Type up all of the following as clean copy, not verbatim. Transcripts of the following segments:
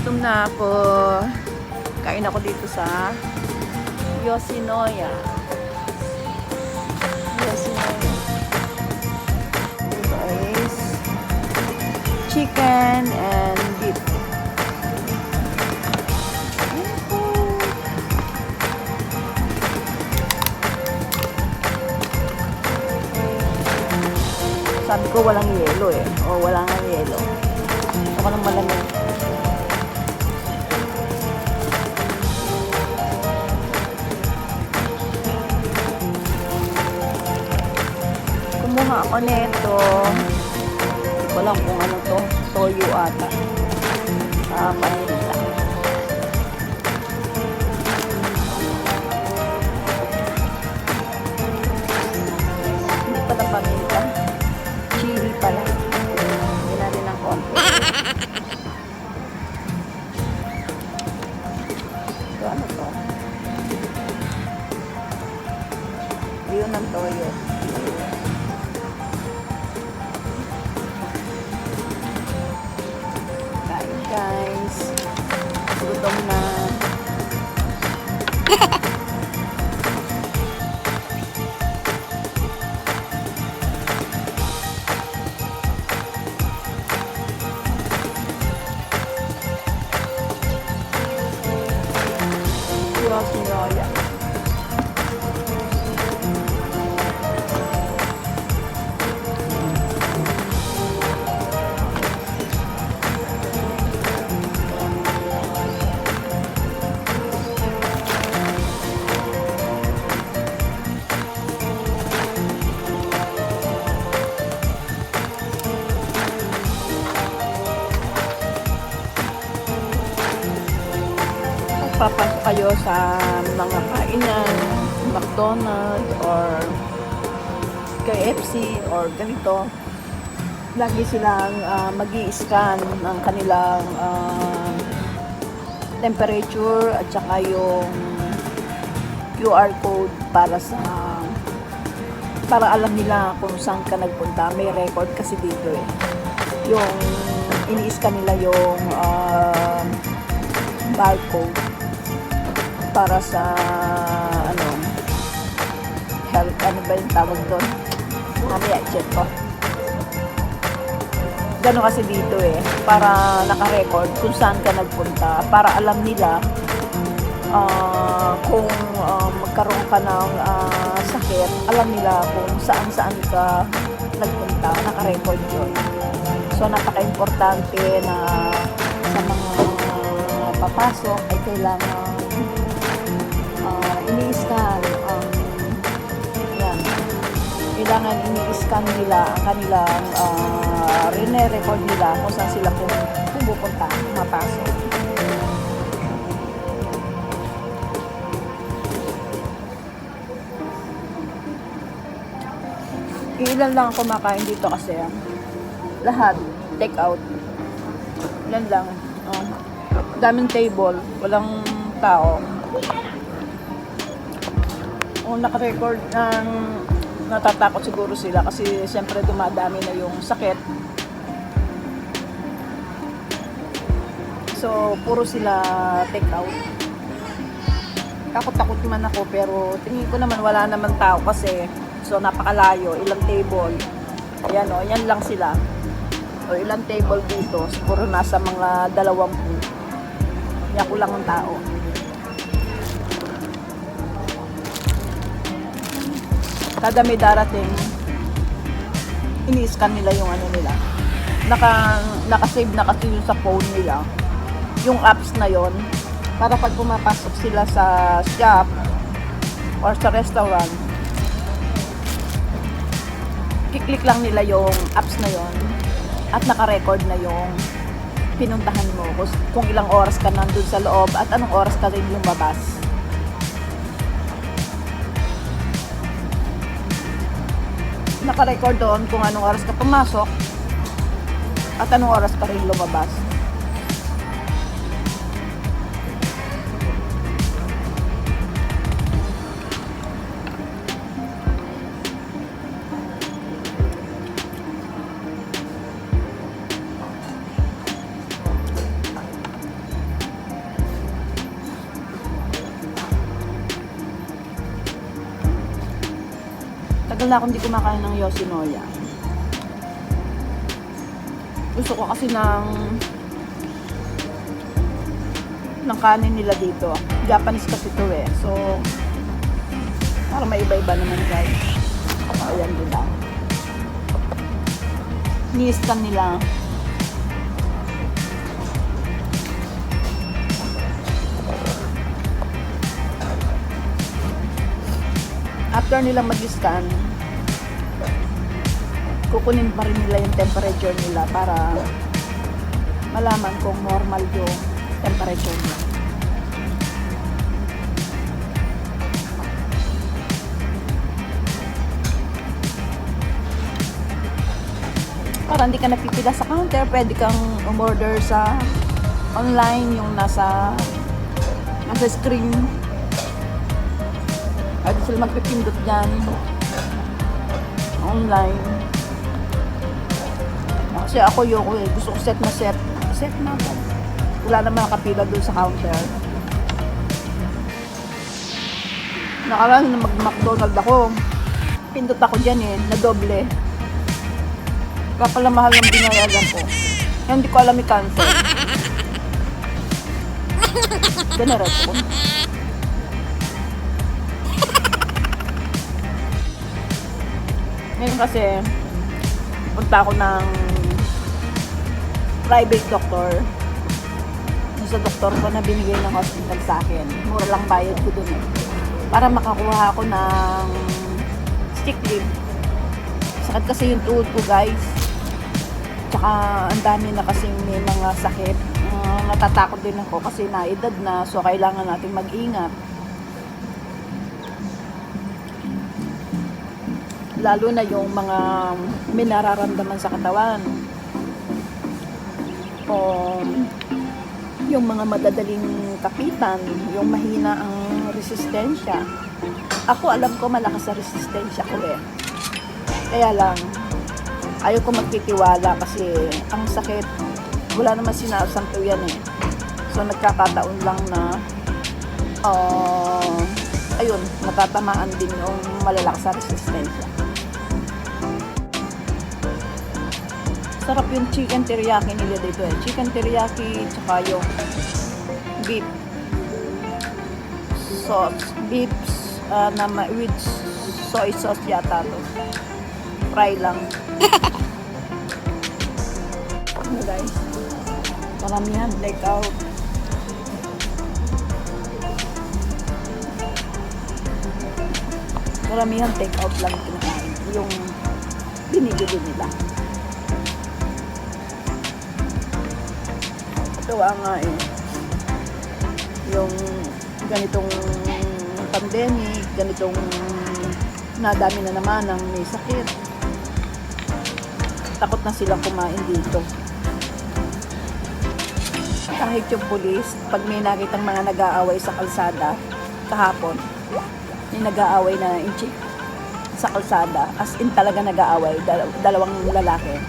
Gutom na ako. Kain ako dito sa Yoshinoya. Yoshinoya. Ito is chicken and beef. Sabi ko walang yelo eh. O wala nga yelo. Ako nang malamig. Kumuha ako nito. Hindi ko lang kung ano to. Toyo ata. Panita. Hindi pala panita. Chili pala. Hindi natin ng konti. Ito ano to? Yun ang toyo. Kain guys. Gutom na. Yoshinoya. Papasok kayo sa mga kainan, McDonald's or KFC or ganito, lagi silang mag-i-scan ng kanilang temperature at saka yung QR code para alam nila kung saan ka nagpunta. May record kasi dito eh. Yung ini-scan nila yung barcode para sa health, ano ba yung tawag doon? Mamaya check ko. Gano'n kasi dito eh, para naka-record kung saan ka nagpunta, para alam nila kung magkaroon ka ng sakit, alam nila kung saan ka nagpunta, naka-record yun. So napaka-importante na sa mga papasok ay kailangan ini-scan yan. Kailangan ini-scan nila ang kanilang rene-record nila kung saan sila pupunta, mapasok. Ilan lang ako kumakain dito kasi lahat take out. Ilan lang. Daming table, walang tao. Naka-record ng natatakot siguro sila kasi siyempre dumadami na yung sakit. So, puro sila take out. Takot-takot man ako pero tingin ko naman wala naman tao kasi so napakalayo, ilang table. Ayan o, yan lang sila. O ilang table dito, siguro nasa mga 20. Yan ko lang ang tao. Kada may darating, ini-scan nila yung ano nila. Naka-save na kasi yun sa phone nila. Yung apps na yon para pag pumapasok sila sa shop or sa restaurant, kiklik lang nila yung apps na yon at naka-record na yung pinuntahan mo. Kung ilang oras ka nandun sa loob at anong oras ka rin lumabas. Naka-record doon kung anong oras ka pumasok at anong oras ka rin lumabas. Matagal na akong hindi kumakain ng Yoshinoya. Gusto ko kasi ng kanin nila dito. Japanese kasi to eh. So, para maiba-iba naman guys. Ayan nila. Ni-scan nila. After nilang mag-scan, kukunin pa rin nila yung temperature nila para malaman kung normal yung temperature nila. Para hindi ka napipila sa counter, pwede kang umorder sa online, yung nasa screen. Pwede sila magpipindot dyan online. Kasi ako gusto ko set na po. Wala naman nakapila doon sa counter. Nakaraan na mag-McDonald ako, pindot ako dyan na doble. Kapala mahal ng binayagan ko. Hindi ko alam i-cancel. Generous ko. Ngayon kasi, punta ako ng private doctor. Yung sa doktor ko na binigay ng hospital sa akin. Mura lang bayad ko dun para makakuha ako ng sick leave. Sakit kasi yung tuhod ko guys. Tsaka ang dami na kasi may mga sakit. Natatakot din ako kasi naedad na. So kailangan natin mag-ingat. Lalo na yung mga may nararamdaman sa katawan. O yung mga madadaling kapitan, yung mahina ang resistensya. Ako alam ko malakas sa resistensya ko Kaya lang, ayaw ko magtitiwala kasi ang sakit, wala naman sinasampo yan So nagkakataon lang na ayun, natatamaan din yung malalakas sa resistensya. Sarap yung chicken teriyaki nila dito Chicken teriyaki, tsaka yung beef sauce. Beef with soy sauce yata to. Fry lang. Guys, maramihan take out. Maramihan take out lang kinakain. Yung binibili nila. Ito nga yung ganitong pandemic, ganitong nadami na naman ng may sakit. Takot na silang kumain dito. Kahit yung pulis, pag may nakitang mga nag-aaway sa kalsada, kahapon, may nag-aaway na sa kalsada, as in talaga nag-aaway, dalawang lalaki.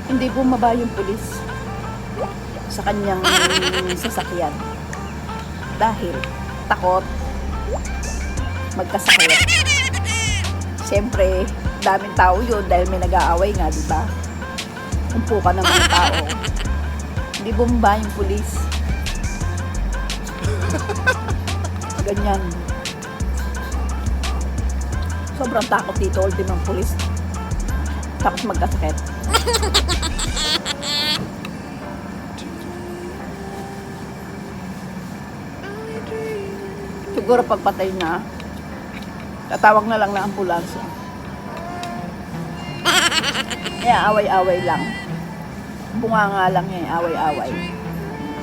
Hindi bumaba yung pulis sa kanyang sasakyan dahil takot magkasakit. Siyempre, daming tao yun dahil may nag-aaway nga, di ba? Umpukan ng mga tao. Hindi bumaba yung pulis. Ganyan. Sobrang takot dito, ultimang pulis. Takot magkasakit. Siguro pagpatay na, tatawag na lang na ambulansya. Kaya away-away lang. Bunga nga lang away-away.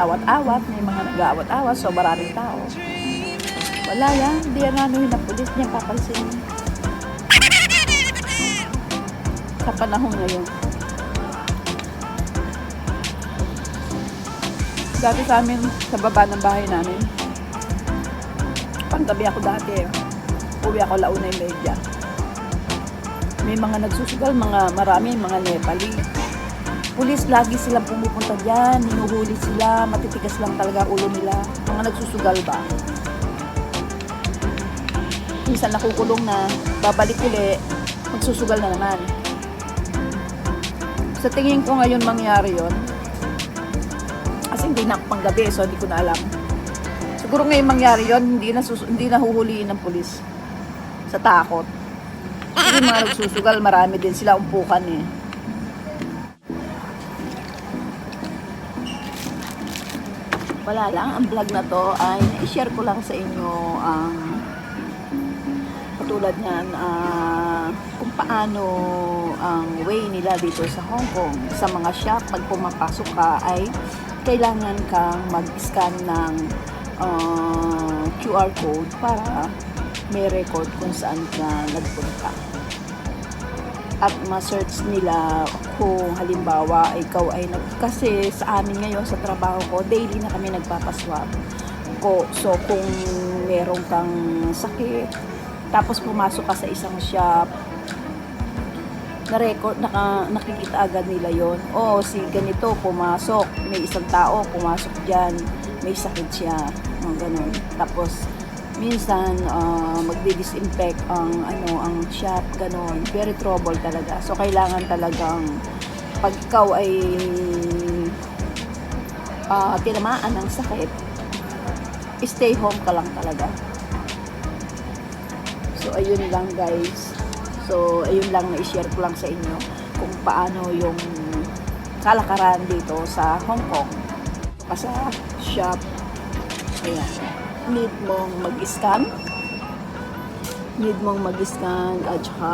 Awat-awat, may mga nag-aawat-awat, so maraming tao. Wala yan, hindi yan anuhin ng pulis niya papansin. Sa panahon ngayon. Dati sa amin, sa baba ng bahay namin, panggabi ako dati, uwi ako 1:30. May mga nagsusugal, marami, mga Nepali. Pulis, lagi silang pumupunta dyan, hinuhuli sila, matitigas lang talaga ulo nila. Mga nagsusugal ba? minsan nakukulong na, babalik uli, magsusugal na naman. Sa tingin ko ngayon mangyari yon, kasi hindi na panggabi, so hindi ko na alam. Siguro ngayon mangyari yon, hindi na huhuliin ng pulis sa takot. Kasi mga nagsusugal, marami din sila umpukan eh. Wala lang, ang vlog na to ay i-share ko lang sa inyo ang katulad niyan, kung paano ang way nila dito sa Hong Kong. Sa mga shop, pag pumapasok ka ay kailangan kang mag-scan ng QR code para may record kung saan ka nagpunta. At ma-search nila kung halimbawa ikaw ay kasi sa amin ngayon sa trabaho ko, daily na kami nagpapaswab ko. So kung meron kang sakit, tapos pumasok ka sa isang shop, na-record, nakikita agad nila yon. O si ganito pumasok, may isang tao pumasok dyan, may sakit siya, ganun. Tapos minsan magdi-disinfect ang shop, ganun. Very trouble talaga. So kailangan talagang pag ikaw ay tinamaan ng sakit, stay home ka lang talaga. So ayun lang guys. So ayun lang, na-share ko lang sa inyo kung paano yung kalakaran dito sa Hong Kong. Sa shop, ayan, need mong mag-scan at saka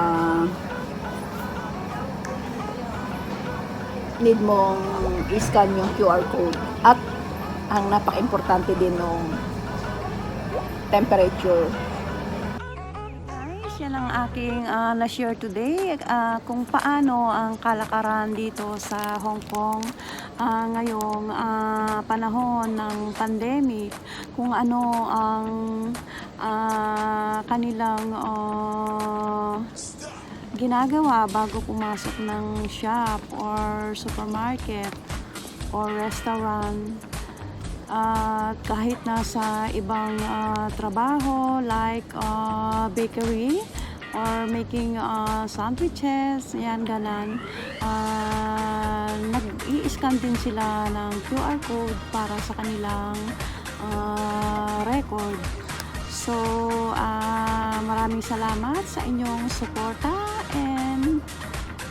need mong i-scan yung QR code, at ang napaka-importante din ng temperature. Yan ang aking na-share today, kung paano ang kalakaran dito sa Hong Kong ngayong panahon ng pandemic, kung ano ang kanilang ginagawa bago pumasok ng shop or supermarket or restaurant. Kahit nasa ibang trabaho like bakery or making sandwiches, yan ganan, nag-i-scan din sila ng QR code para sa kanilang record. So maraming salamat sa inyong suporta and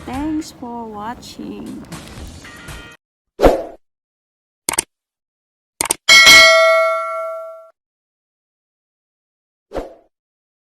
thanks for watching.